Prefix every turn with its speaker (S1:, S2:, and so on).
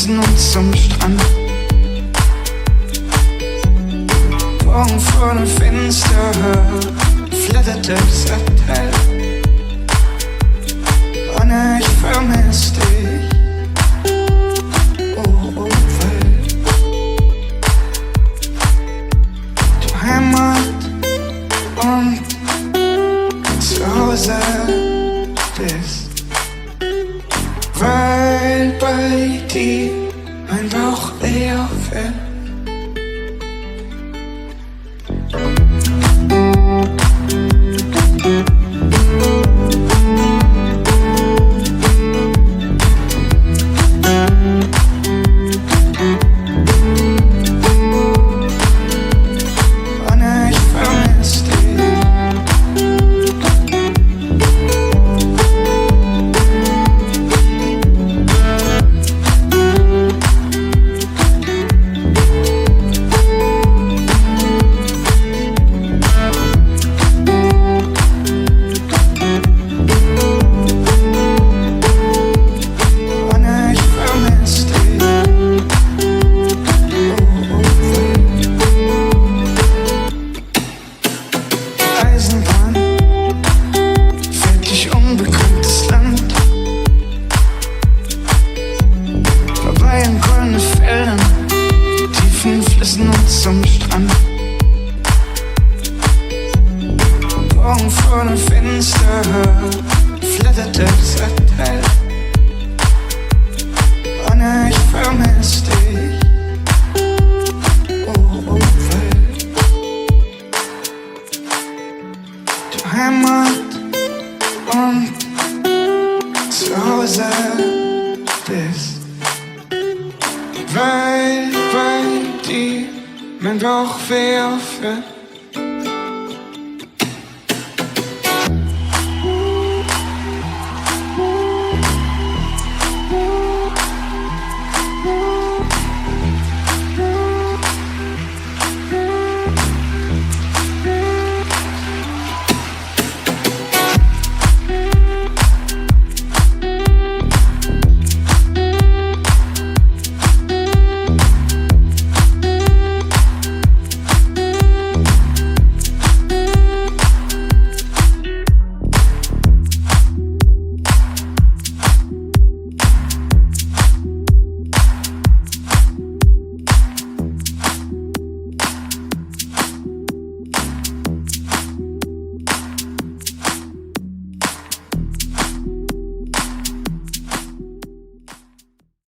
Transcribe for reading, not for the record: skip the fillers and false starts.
S1: Flüssen und zum Strand. Morgen vor dem Fenster flattert das Hotel. Anne, ich vermiss dich. Oh, oh, Welt. Du Heimat und zu Hause bist. Weil bei dir mein Bauch leer fällt. Und zum Strand. Morgen vor dem Fenster flattert das Hotel. Anne, ich vermiss dich. Oh, oh, Welt. Du Heimat und zu Hause bist. Weil bei dir mein Bauch weh aufhört.